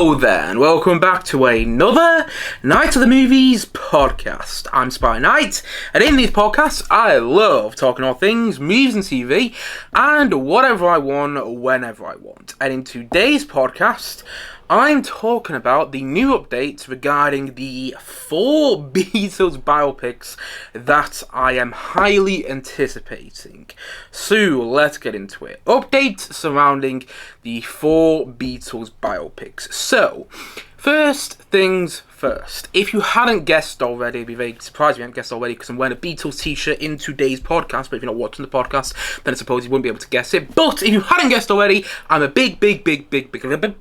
Hello there, and welcome back to another Night of the Movies podcast. I'm Spy Knight, and in these podcasts, I love talking all things movies and TV, and whatever I want, whenever I want. And in today's podcast, I'm talking about the new updates regarding the 4 Beatles biopics that I am highly anticipating. So, let's get into it. Updates surrounding the 4 Beatles biopics. So, first things first. If you hadn't guessed already, I'd be very surprised if you hadn't guessed already because I'm wearing a Beatles t-shirt in today's podcast, but if you're not watching the podcast, then I suppose you wouldn't be able to guess it. But if you hadn't guessed already, I'm a big Beatles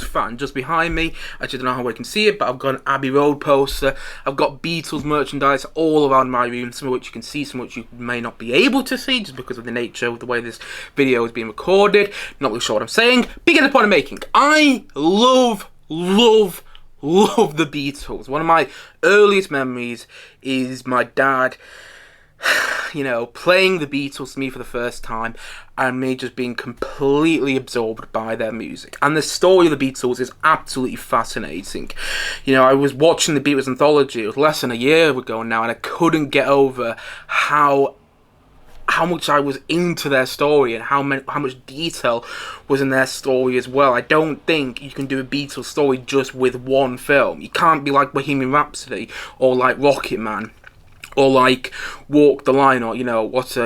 fan. Just behind me, I actually don't know how I can see it, but I've got an Abbey Road poster. I've got Beatles merchandise all around my room, some of which you can see, some of which you may not be able to see, just because of the nature of the way this video is being recorded. Not really sure what I'm saying. Big at the point I'm making. I love the Beatles. One of my earliest memories is my dad, playing the Beatles to me for the first time, and me just being completely absorbed by their music. And the story of the Beatles is absolutely fascinating. I was watching the Beatles anthology, it was less than a year ago now, and I couldn't get over how much I was into their story and how much detail was in their story as well. I don't think you can do a Beatles story just with one film. You can't be like Bohemian Rhapsody or like Rocket Man or like Walk the Line or,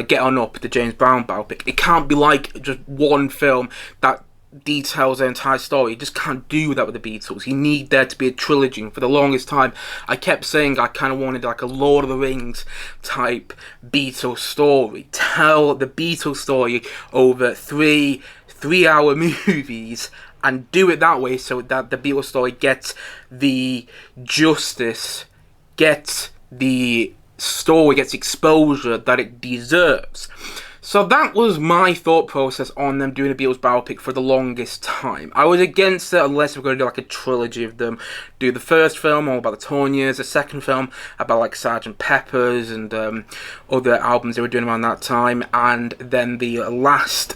Get On Up, the James Brown biopic. It can't be like just one film that details their entire story. You just can't do that with the Beatles. You need there to be a trilogy. And for the longest time, I kept saying I kind of wanted like a Lord of the Rings type Beatles story. Tell the Beatles story over three-hour movies and do it that way so that the Beatles story gets the justice, gets the story, gets exposure that it deserves. So that was my thought process on them doing a Beatles biopic for the longest time. I was against it unless we're going to do like a trilogy of them. Do the first film all about the Torn Years, the second film about like Sgt. Pepper's and other albums they were doing around that time, and then the last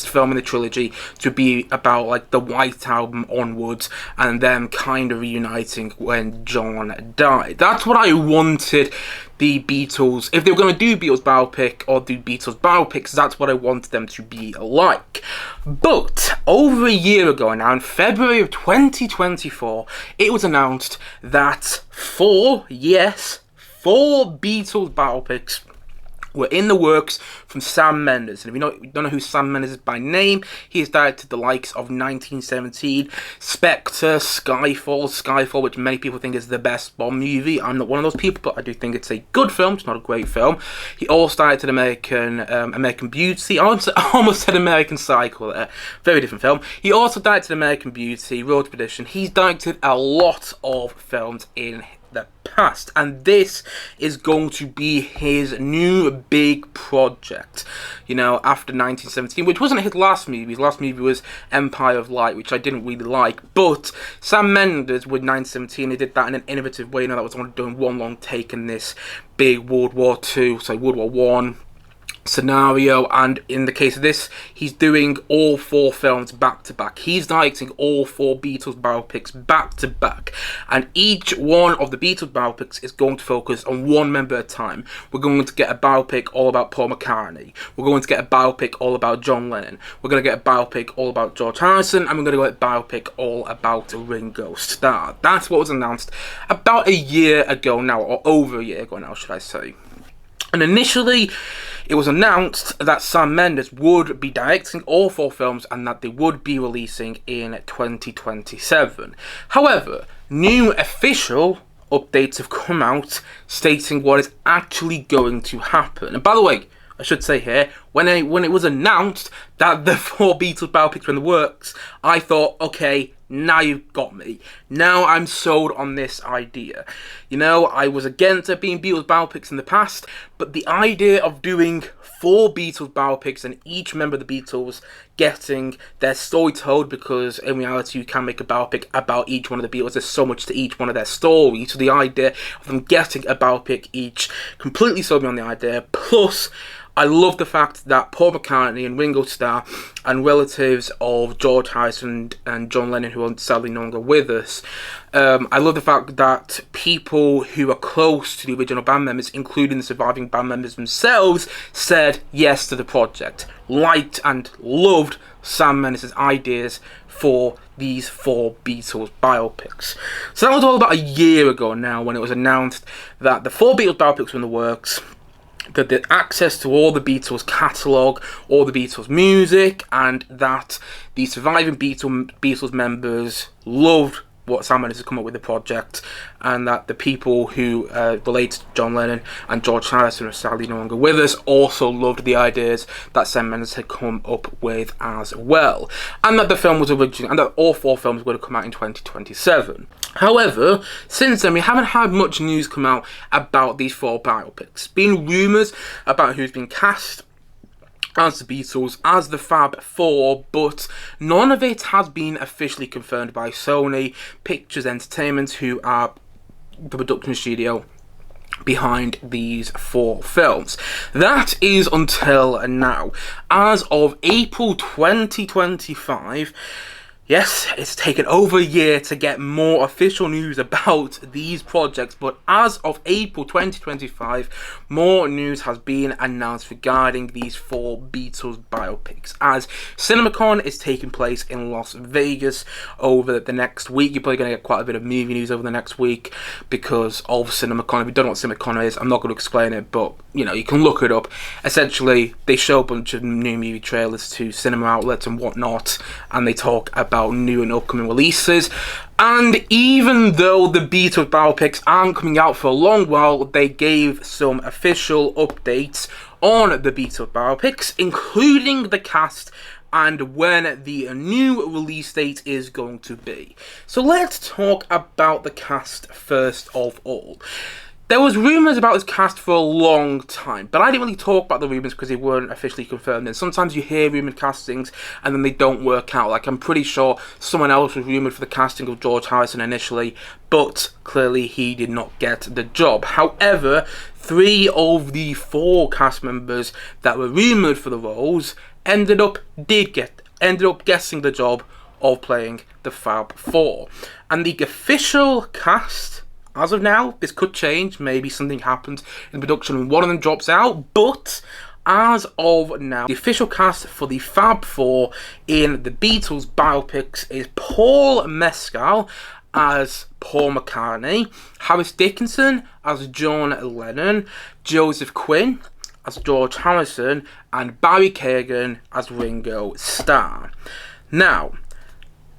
film in the trilogy to be about like the White Album onwards, and them kind of reuniting when John died. That's what I wanted the Beatles, if they were going to do Beatles biopic or do Beatles biopics, that's what I wanted them to be like. But over a year ago now, in February of 2024, it was announced that 4 Beatles biopics were in the works from Sam Mendes. And if you don't know who Sam Mendes is by name, he has directed the likes of 1917, Spectre, Skyfall, which many people think is the best Bond movie. I'm not one of those people, but I do think it's a good film. It's not a great film. He also directed American Beauty. I almost said American Psycho there. Very different film. He also directed American Beauty, Road to Perdition. He's directed a lot of films in the past, and this is going to be his new big project, after 1917, which wasn't his last movie. His last movie was Empire of Light, which I didn't really like, but Sam Mendes with 1917, he did that in an innovative way. That was only doing one long take in this big World War One scenario, and in the case of this, he's doing all 4 films back to back. He's directing all 4 Beatles biopics back to back, and each one of the Beatles biopics is going to focus on one member at a time. We're going to get a biopic all about Paul McCartney. We're going to get a biopic all about John Lennon. We're going to get a biopic all about George Harrison, and we're going to get a biopic all about Ringo Starr. That's what was announced about a year ago now, or over a year ago now, should I say. And initially, it was announced that Sam Mendes would be directing all 4 films and that they would be releasing in 2027. However, new official updates have come out stating what is actually going to happen. And by the way, I should say here, when it was announced that the 4 Beatles biopics were in the works, I thought, okay, now you've got me. Now I'm sold on this idea. I was against it being Beatles biopics in the past, but the idea of doing 4 Beatles biopics and each member of the Beatles getting their story told, because in reality you can make a biopic about each one of the Beatles. There's so much to each one of their stories. So the idea of them getting a biopic each completely sold me on the idea. Plus, I love the fact that Paul McCartney and Ringo Starr and relatives of George Harrison and John Lennon, who are sadly no longer with us, I love the fact that people who are close to the original band members, including the surviving band members themselves, said yes to the project, liked and loved Sam Mendes' ideas for these 4 Beatles biopics. So that was all about a year ago now, when it was announced that the 4 Beatles biopics were in the works, that the access to all the Beatles catalogue, all the Beatles music, and that the surviving Beatles members loved what Sam Mendes has come up with the project, and that the people who relate to John Lennon and George Harrison are sadly no longer with us also loved the ideas that Sam Mendes had come up with as well, and that the film was originally, and that all 4 films were going to come out in 2027. However, since then we haven't had much news come out about these 4 biopics. Been rumours about who's been cast as the Beatles, as the Fab Four, but none of it has been officially confirmed by Sony Pictures Entertainment, who are the production studio behind these 4 films. That is until now. As of April 2025, yes, it's taken over a year to get more official news about these projects, but as of April 2025, more news has been announced regarding these 4 Beatles biopics. As CinemaCon is taking place in Las Vegas over the next week, you're probably going to get quite a bit of movie news over the next week because of CinemaCon. If you don't know what CinemaCon is, I'm not going to explain it, but you know, you can look it up. Essentially, they show a bunch of new movie trailers to cinema outlets and whatnot, and they talk about new and upcoming releases. And even though the Beatles biopics aren't coming out for a long while, they gave some official updates on the Beatles biopics, including the cast and when the new release date is going to be. So let's talk about the cast first of all. There was rumours about this cast for a long time, but I didn't really talk about the rumours because they weren't officially confirmed. And sometimes you hear rumoured castings and then they don't work out. Like, I'm pretty sure someone else was rumoured for the casting of George Harrison initially, but clearly he did not get the job. However, 3 of the 4 cast members that were rumoured for the roles ended up guessing the job of playing the Fab Four. And the official cast, as of now, this could change. Maybe something happens in production and one of them drops out. But as of now, the official cast for the Fab Four in the Beatles biopics is Paul Mescal as Paul McCartney, Harris Dickinson as John Lennon, Joseph Quinn as George Harrison, and Barry Keoghan as Ringo Starr. Now,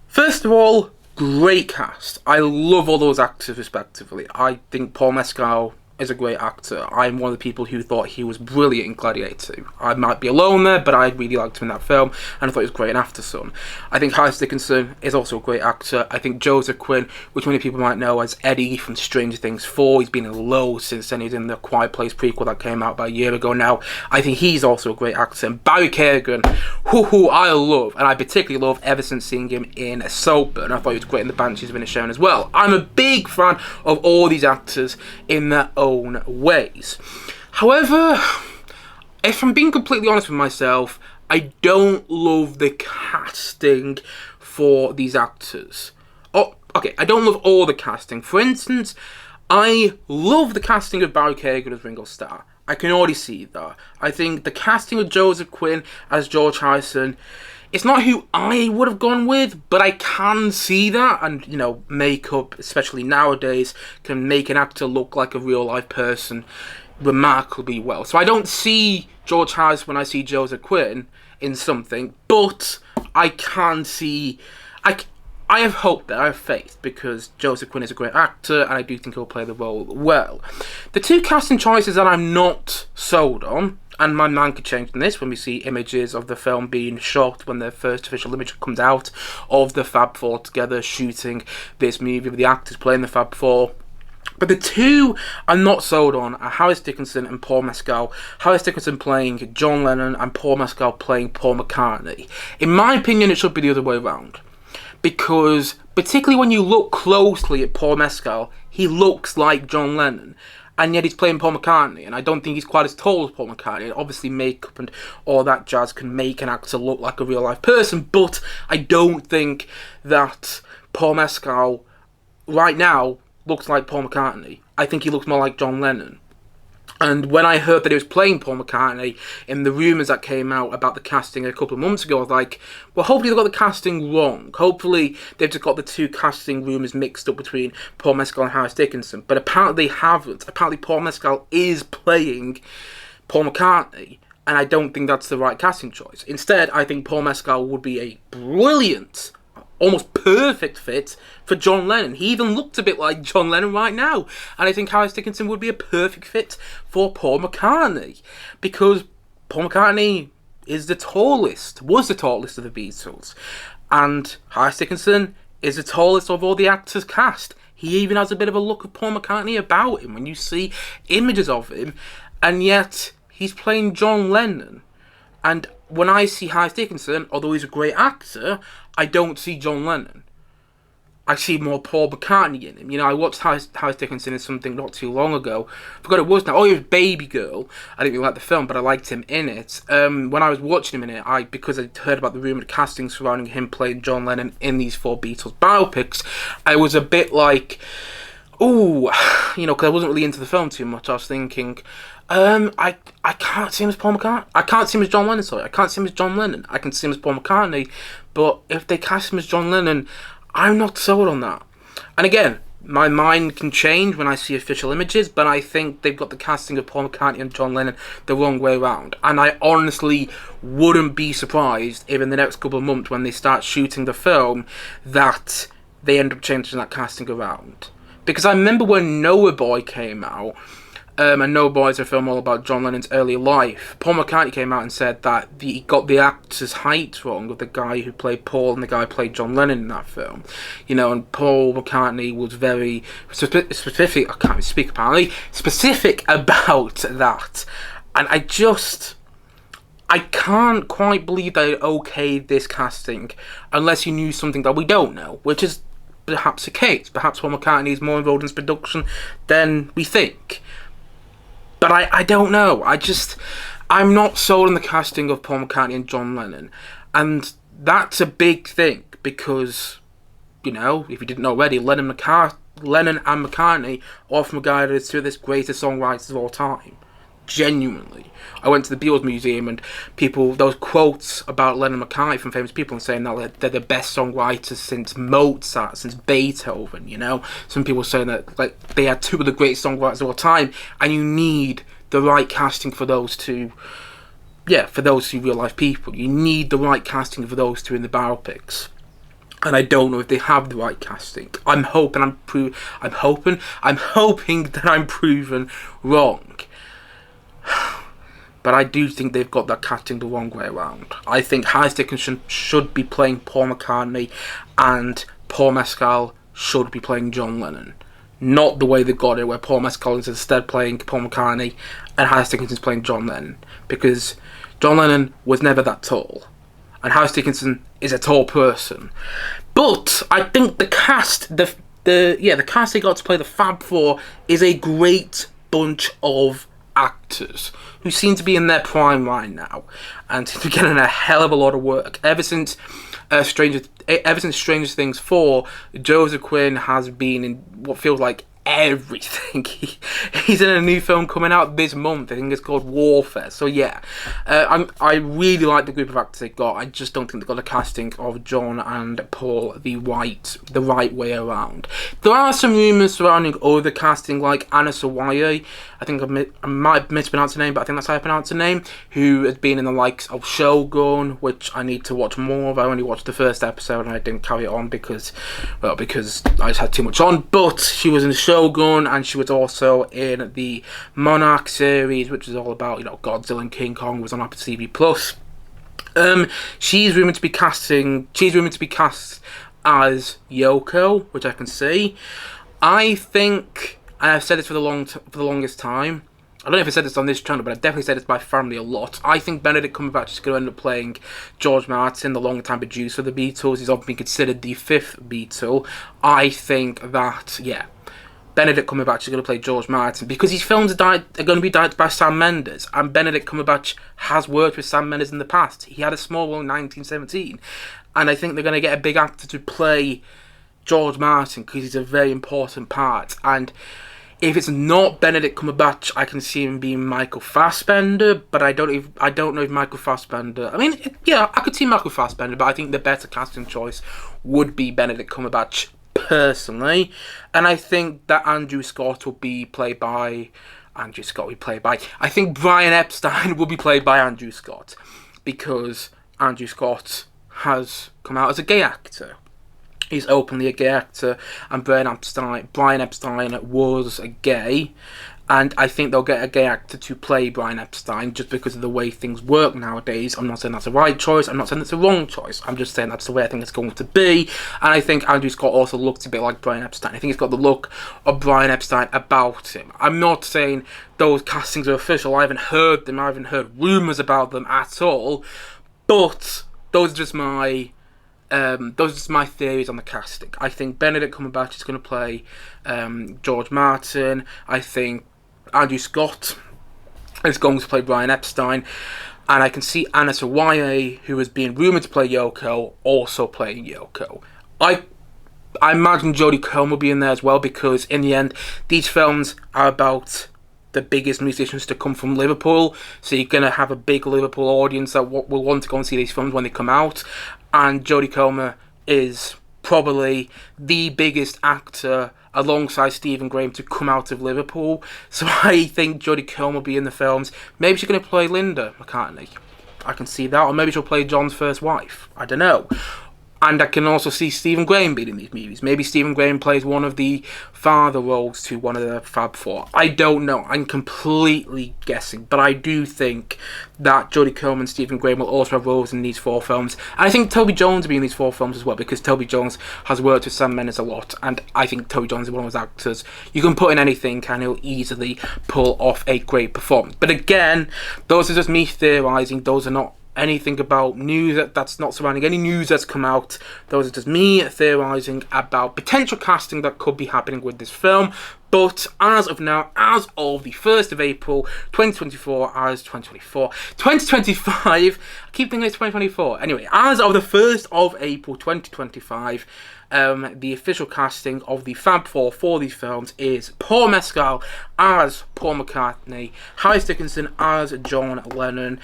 first of all, great cast. I love all those actors respectively. I think Paul Mescal is a great actor. I'm one of the people who thought he was brilliant in Gladiator 2. I might be alone there, but I really liked him in that film, and I thought he was great in Aftersun. I think Harris Dickinson is also a great actor. I think Joseph Quinn, which many people might know as Eddie from Stranger Things 4, he's been in Low since then. He's in the Quiet Place prequel that came out about a year ago now. I think he's also a great actor. And Barry Keoghan, who I love, and I particularly love ever since seeing him in Sober, and I thought he was great in The Banshees of Inisherin as well. I'm a big fan of all these actors in their own ways. However, if I'm being completely honest with myself, I don't love the casting for these actors. Oh, okay, I don't love all the casting. For instance, I love the casting of Barry Keoghan as Ringo Starr. I can already see that. I think the casting of Joseph Quinn as George Harrison, it's not who I would have gone with, but I can see that. And, you know, makeup, especially nowadays, can make an actor look like a real-life person remarkably well. So I don't see George Harrison when I see Joseph Quinn in something, but I can see... I have hope there, I have faith, because Joseph Quinn is a great actor, and I do think he'll play the role well. The 2 casting choices that I'm not sold on, and my mind could change on this when we see images of the film being shot, when the first official image comes out of the Fab Four together shooting this movie with the actors playing the Fab Four. But the 2 I'm not sold on are Harris Dickinson and Paul Mescal. Harris Dickinson playing John Lennon and Paul Mescal playing Paul McCartney. In my opinion, it should be the other way around. Because, particularly when you look closely at Paul Mescal, he looks like John Lennon. and yet he's playing Paul McCartney, and I don't think he's quite as tall as Paul McCartney. Obviously, makeup and all that jazz can make an actor look like a real-life person, but I don't think that Paul Mescal, right now, looks like Paul McCartney. I think he looks more like John Lennon. And when I heard that he was playing Paul McCartney, in the rumours that came out about the casting a couple of months ago, I was like, well, hopefully they got the casting wrong. Hopefully they've just got the two casting rumours mixed up between Paul Mescal and Harris Dickinson. But apparently they haven't. Apparently Paul Mescal is playing Paul McCartney, and I don't think that's the right casting choice. Instead, I think Paul Mescal would be a brilliant, almost perfect fit for John Lennon. He even looked a bit like John Lennon right now. And I think Harris Dickinson would be a perfect fit for Paul McCartney. Because Paul McCartney was the tallest of the Beatles. And Harris Dickinson is the tallest of all the actors cast. He even has a bit of a look of Paul McCartney about him when you see images of him. And yet, he's playing John Lennon. And when I see Harris Dickinson, although he's a great actor, I don't see John Lennon. I see more Paul McCartney in him. You know, I watched Harris Dickinson in something not too long ago. I forgot it was now. Oh, he was Baby Girl. I didn't really like the film, but I liked him in it. When I was watching him in it, because I heard about the rumoured casting surrounding him playing John Lennon in these 4 Beatles biopics, I was a bit like, ooh, you know, because I wasn't really into the film too much. I was thinking, I can't see him as Paul McCartney. I can't see him as John Lennon, sorry. I can't see him as John Lennon. I can see him as Paul McCartney. But if they cast him as John Lennon, I'm not sold on that. And again, my mind can change when I see official images, but I think they've got the casting of Paul McCartney and John Lennon the wrong way around. And I honestly wouldn't be surprised if in the next couple of months when they start shooting the film that they end up changing that casting around. Because I remember when Noah Boy came out, and Noah Boy is a film all about John Lennon's early life, Paul McCartney came out and said that he got the actor's height wrong of the guy who played Paul and the guy who played John Lennon in that film. You know, and Paul McCartney was very specific, I can't speak apparently, specific about that. And I can't quite believe they okayed this casting unless you knew something that we don't know, which is perhaps the case. Perhaps Paul McCartney is more involved in this production than we think. But I don't know. I'm not sold on the casting of Paul McCartney and John Lennon. And that's a big thing because, you know, if you didn't know already, Lennon and McCartney are often regarded as two of the greatest songwriters of all time. Genuinely. I went to the Beatles Museum and those quotes about Lennon and McCartney from famous people and saying that they're the best songwriters since Mozart, since Beethoven, you know. Some people saying that like they are two of the greatest songwriters of all time, and you need the right casting for those two. Yeah, for those two real life people. You need the right casting for those two in the biopics. And I don't know if they have the right casting. I'm hoping that I'm proven wrong. But I do think they've got that casting the wrong way around. I think Harris Dickinson should be playing Paul McCartney and Paul Mescal should be playing John Lennon. Not the way they got it, where Paul Mescal is instead playing Paul McCartney and Harris Dickinson's playing John Lennon. Because John Lennon was never that tall. And Harris Dickinson is a tall person. But I think the cast, the cast they got to play the Fab Four is a great bunch of actors who seem to be in their prime right now and seem to be getting a hell of a lot of work. Ever since Stranger Things 4, Joseph Quinn has been in what feels like everything. He's in a new film coming out this month. I think it's called Warfare. So yeah, I really like the group of actors they got. I just don't think they got a casting of John and Paul the right way around. There are some rumours surrounding other casting, like Anna Sawai. I think I might have mispronounced her name, but I think that's how I pronounce her name. Who has been in the likes of Shogun, which I need to watch more of. I only watched the first episode and I didn't carry it on because I just had too much on. But she was in Shogun, and she was also in the Monarch series, which is all about, you know, Godzilla and King Kong. Was on Apple TV Plus. She's rumored to be cast as Yoko, which I can see. I think, and I've said this for the longest time. I don't know if I said this on this channel, but I've definitely said this to my family a lot. I think Benedict Cumberbatch is going to end up playing George Martin, the long-time producer of the Beatles. He's often been considered the fifth Beatle. I think that, yeah, Benedict Cumberbatch is going to play George Martin, because these films are going to be directed by Sam Mendes, and Benedict Cumberbatch has worked with Sam Mendes in the past. He had a small role in 1917, and I think they're going to get a big actor to play George Martin because he's a very important part. And if it's not Benedict Cumberbatch, I can see him being Michael Fassbender, but I don't know if Michael Fassbender... I mean, yeah, I could see Michael Fassbender, but I think the better casting choice would be Benedict Cumberbatch, personally. And I think that Andrew Scott will be played by... I think Brian Epstein will be played by Andrew Scott, because Andrew Scott has come out as a gay actor. He's openly a gay actor, and Brian Epstein was a gay, and I think they'll get a gay actor to play Brian Epstein just because of the way things work nowadays. I'm not saying that's the right choice, I'm not saying it's the wrong choice, I'm just saying that's the way I think it's going to be. And I think Andrew Scott also looks a bit like Brian Epstein. I think he's got the look of Brian Epstein about him. I'm not saying those castings are official, I haven't heard them, I haven't heard rumours about them at all, but those are just my theories on the casting. I think Benedict Cumberbatch is going to play George Martin. I think Andrew Scott is going to play Brian Epstein. And I can see Anna Sawai, who is being rumoured to play Yoko, also playing Yoko. I imagine Jodie Comer will be in there as well, because in the end, these films are about the biggest musicians to come from Liverpool. So you're going to have a big Liverpool audience that will want to go and see these films when they come out. And Jodie Comer is probably the biggest actor alongside Stephen Graham to come out of Liverpool. So I think Jodie Comer will be in the films. Maybe she's going to play Linda McCartney. I can see that. Or maybe she'll play John's first wife. I don't know. And I can also see Stephen Graham being in these movies. Maybe Stephen Graham plays one of the father roles to one of the Fab Four. I don't know. I'm completely guessing. But I do think that Jodie Comer and Stephen Graham will also have roles in these 4 films. And I think Toby Jones will be in these 4 films as well, because Toby Jones has worked with Sam Mendes a lot. And I think Toby Jones is one of those actors you can put in anything and he'll easily pull off a great performance. But again, those are just me theorising. Those are not anything about news that's not surrounding any news that's come out. Those are just me theorising about potential casting that could be happening with this film. But as of now, as of the 1st of April 2024, 2025, I keep thinking it's 2024. Anyway, as of the 1st of April 2025, the official casting of the Fab Four for these films is Paul Mescal as Paul McCartney, Harris Dickinson as John Lennon,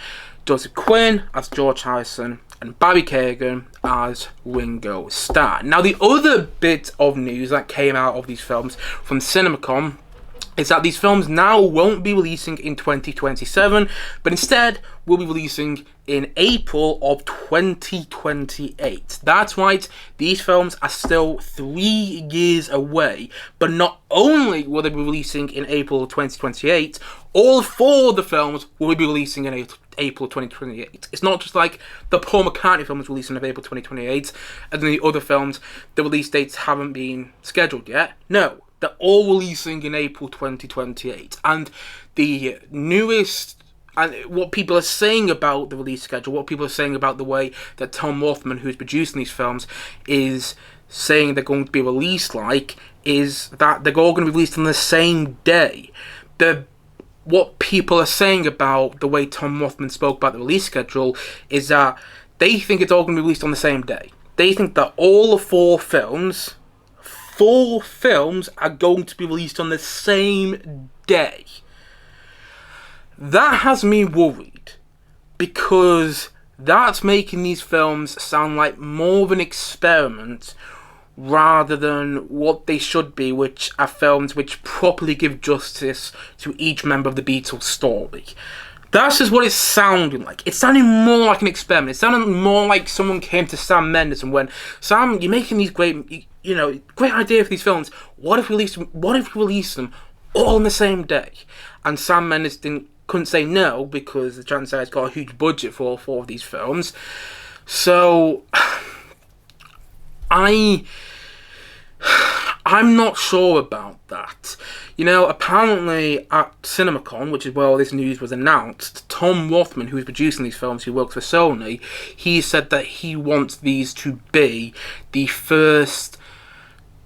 Joseph Quinn as George Harrison, and Barry Keoghan as Ringo Starr. Now, the other bit of news that came out of these films from CinemaCon is that these films now won't be releasing in 2027, but instead will be releasing in April of 2028. That's right, these films are still 3 years away, but not only will they be releasing in April of 2028, all 4 of the films will be releasing in April 2028. It's not just like the Paul McCartney film is releasing in April 2028, and then the other films, the release dates haven't been scheduled yet. No, they're all releasing in April 2028. And the newest, and what people are saying about the release schedule, what people are saying about the way that Tom Rothman, who's producing these films, is saying they're going to be released like, is that they're all going to be released on the same day. What people are saying about the way Tom Rothman spoke about the release schedule is that they think it's all going to be released on the same day. They think that all the 4 films are going to be released on the same day. That has me worried, because that's making these films sound like more of an experiment rather than what they should be, which are films which properly give justice to each member of the Beatles story. That's just what it's sounding like. It's sounding more like an experiment. It's sounding more like someone came to Sam Mendes and went, Sam, you're making these great idea for these films. What if we release them all on the same day? And Sam Mendes couldn't say no, because the Transfer has got a huge budget for all 4 of these films. So I'm not sure about that. Apparently at CinemaCon, which is where all this news was announced, Tom Rothman, who's producing these films, who works for Sony, he said that he wants these to be the first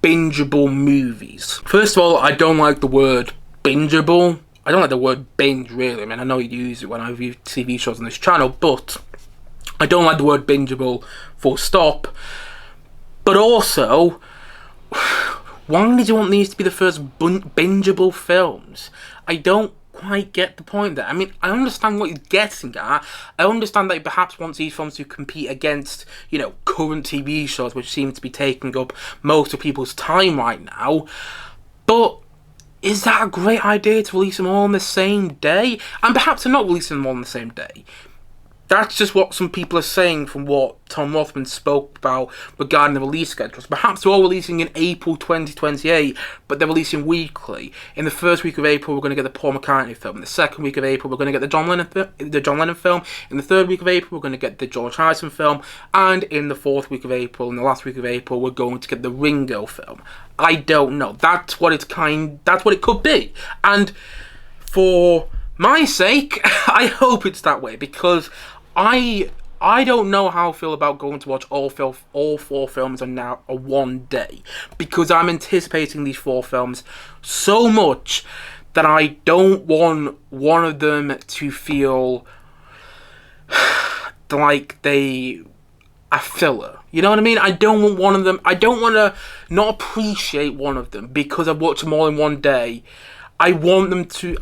bingeable movies. First of all, I don't like the word bingeable. I don't like the word binge, really. I mean, I know you use it when I review TV shows on this channel, but I don't like the word bingeable, full stop. But also, why did you want these to be the first bingeable films? I don't quite get the point there. I mean, I understand what he's getting at. I understand that he perhaps wants these films to compete against, you know, current TV shows, which seem to be taking up most of people's time right now. But is that a great idea to release them all on the same day? And perhaps they're not releasing them all on the same day. That's just what some people are saying from what Tom Rothman spoke about regarding the release schedules. Perhaps they're all releasing in April 2028, but they're releasing weekly. In the first week of April, we're going to get the Paul McCartney film. In the second week of April, we're going to get the John Lennon film. In the third week of April, we're going to get the George Harrison film. And in the fourth week of April, in the last week of April, we're going to get the Ringo film. I don't know. That's what it could be. And for my sake, I hope it's that way, because I don't know how I feel about going to watch all four films on one day, because I'm anticipating these four films so much that I don't want one of them to feel like they are filler. You know what I mean? I don't want one of them. I don't want to not appreciate one of them because I've watched them all in one day. I want to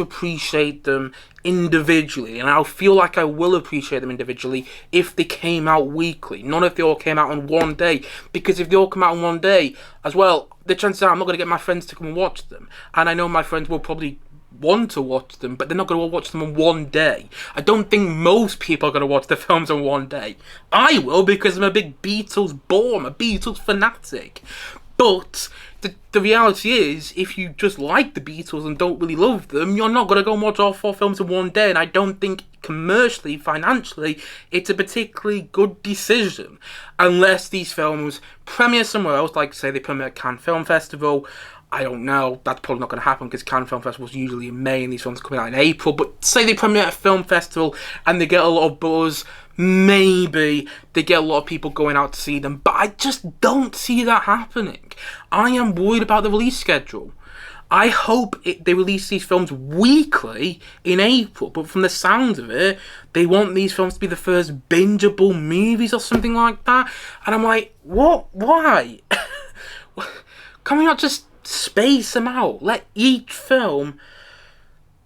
appreciate them individually, and I'll feel like I will appreciate them individually if they came out weekly, not if they all came out on one day. Because if they all come out on one day as well, the chances are I'm not going to get my friends to come and watch them, and I know my friends will probably want to watch them, but they're not going to watch them on one day. I don't think most people are going to watch the films on one day. I will, because I'm a big Beatles bore, I'm a Beatles fanatic. But the reality is, if you just like the Beatles and don't really love them, you're not going to go and watch all four films in one day. And I don't think commercially, financially, it's a particularly good decision. Unless these films premiere somewhere else, like say they premiere at Cannes Film Festival. I don't know, that's probably not going to happen because Cannes Film Festival is usually in May and these films are coming out in April. But say they premiere at a film festival and they get a lot of buzz, maybe they get a lot of people going out to see them. But I just don't see that happening. I am worried about the release schedule. I hope they release these films weekly in April, but from the sound of it, they want these films to be the first bingeable movies or something like that. And I'm like, what? Why? Can we not just space them out? Let each film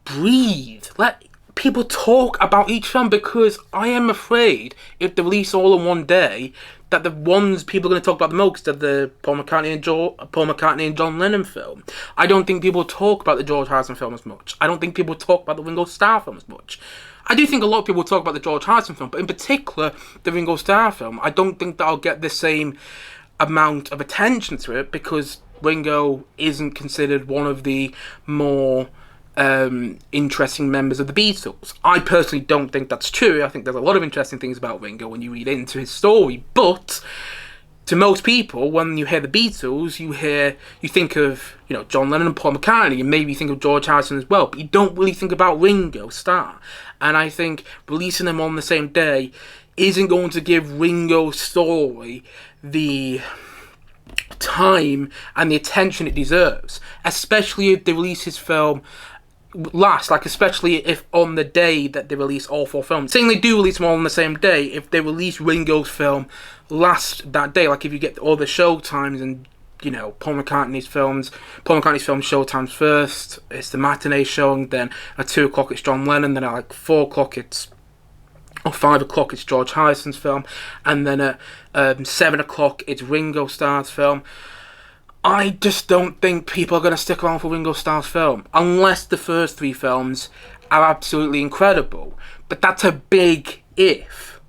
breathe. Let people talk about each film, because I am afraid if they release all in one day, that the ones people are going to talk about the most are the Paul McCartney and John Lennon film. I don't think people talk about the George Harrison film as much. I don't think people talk about the Ringo Starr film as much. I do think a lot of people talk about the George Harrison film, but in particular the Ringo Starr film, I don't think that I'll get the same amount of attention to it, because Ringo isn't considered one of the more interesting members of the Beatles. I personally don't think that's true. I think there's a lot of interesting things about Ringo when you read into his story, but to most people, when you hear the Beatles, you think of, you know, John Lennon and Paul McCartney, and maybe you think of George Harrison as well, but you don't really think about Ringo Starr. And I think releasing them on the same day isn't going to give Ringo's story the time and the attention it deserves, especially if they release his film especially if on the day that they release all four films. Saying they do release them all on the same day, if they release Ringo's film last that day, like if you get all the show times and, you know, Paul McCartney's film show times first, it's the matinee showing, then at 2 o'clock it's John Lennon, then at like 4 o'clock or 5 o'clock it's George Harrison's film, and then at 7 o'clock it's Ringo Starr's film. I just don't think people are going to stick around for Ringo Starr's film, unless the first 3 films are absolutely incredible. But that's a big if.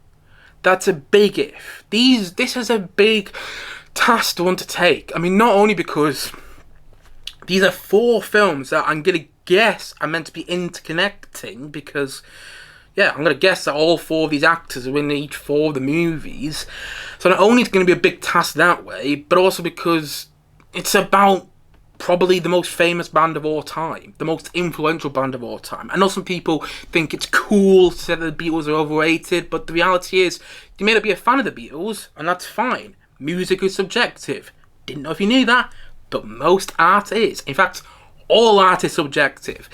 That's a big if. This is a big task to undertake. I mean, not only because these are 4 films that I'm going to guess are meant to be interconnecting, because I'm going to guess that all 4 of these actors are in each 4 of the movies. So not only is it going to be a big task that way, but also because it's about probably the most famous band of all time, the most influential band of all time. I know some people think it's cool to say that the Beatles are overrated, but the reality is, you may not be a fan of the Beatles, and that's fine. Music is subjective. Didn't know if you knew that, but most art is. In fact, all art is subjective.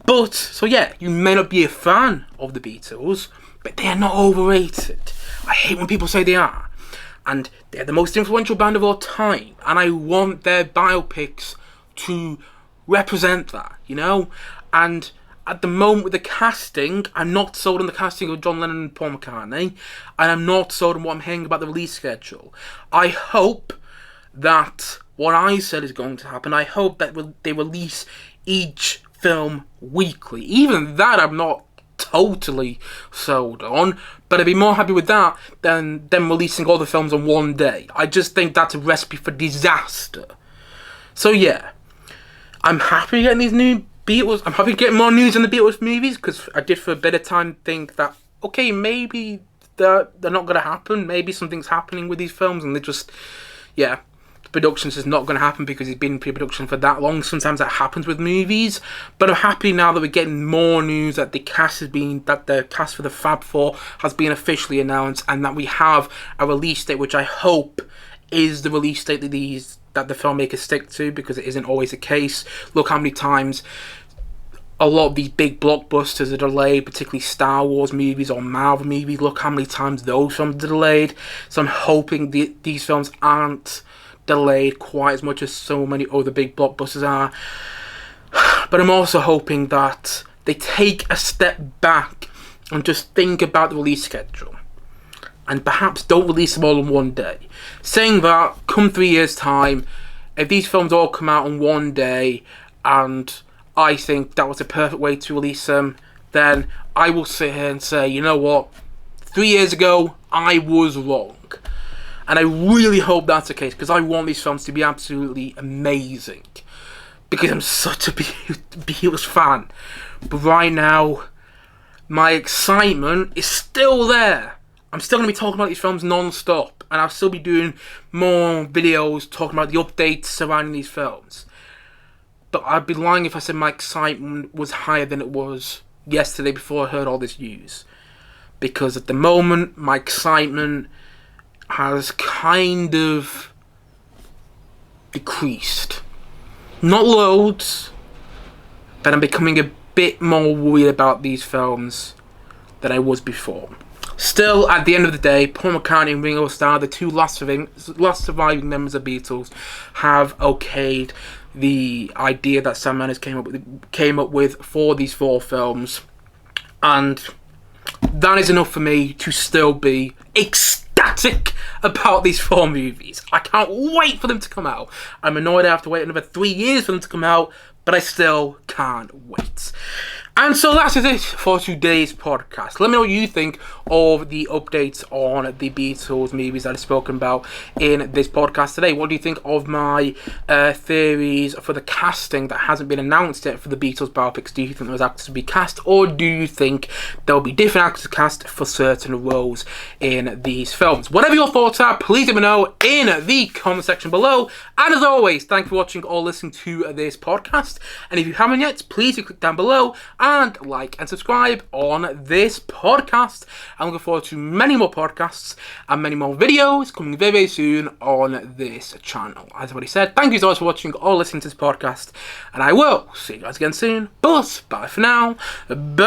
But, so yeah, you may not be a fan of the Beatles, but they are not overrated. I hate when people say they are. And they're the most influential band of all time. And I want their biopics to represent that, you know? And at the moment with the casting, I'm not sold on the casting of John Lennon and Paul McCartney. And I'm not sold on what I'm hearing about the release schedule. I hope that what I said is going to happen. I hope that they release each film weekly. Even that I'm not totally sold on, but I'd be more happy with that than them releasing all the films on one day. I just think that's a recipe for disaster. So yeah, I'm happy getting these new Beatles. I'm happy getting more news on the Beatles movies, because I did for a bit of time think that, okay, maybe they're not going to happen. Maybe something's happening with these films and they just, yeah, productions is not going to happen because it's been in pre-production for that long. Sometimes that happens with movies, but I'm happy now that we're getting more news that the cast for the Fab Four has been officially announced, and that we have a release date, which I hope is the release date that the filmmakers stick to, because it isn't always the case. Look how many times a lot of these big blockbusters are delayed, particularly Star Wars movies or Marvel movies. Look how many times those films are delayed. So I'm hoping these films aren't delayed quite as much as so many other big blockbusters are. But I'm also hoping that they take a step back and just think about the release schedule, and perhaps don't release them all in one day. Saying that, come 3 years time, if these films all come out on one day and I think that was the perfect way to release them, then I will sit here and say, you know what, 3 years ago I was wrong. And I really hope that's the case, because I want these films to be absolutely amazing, because I'm such a Beatles fan. But right now, my excitement is still there. I'm still going to be talking about these films non-stop, and I'll still be doing more videos talking about the updates surrounding these films. But I'd be lying if I said my excitement was higher than it was yesterday before I heard all this news. Because at the moment, my excitement has kind of decreased. Not loads, but I'm becoming a bit more worried about these films than I was before. Still, at the end of the day, Paul McCartney and Ringo Starr, the two last surviving members of Beatles, have okayed the idea that Sam Mendes came up with for these 4 films, and that is enough for me to still be ecstatic about these 4 movies. I can't wait for them to come out. I'm annoyed I have to wait another 3 years for them to come out, but I still can't wait. And so that's it for today's podcast. Let me know what you think of the updates on the Beatles movies that I've spoken about in this podcast today. What do you think of my theories for the casting that hasn't been announced yet for the Beatles biopics? Do you think those actors will be cast, or do you think there'll be different actors cast for certain roles in these films? Whatever your thoughts are, please let me know in the comment section below. And as always, thank you for watching or listening to this podcast. And if you haven't yet, please click down below and like and subscribe on this podcast. I'm looking forward to many more podcasts and many more videos coming very, very soon on this channel. As I've already said, thank you so much for watching or listening to this podcast, and I will see you guys again soon. But bye for now. Bye.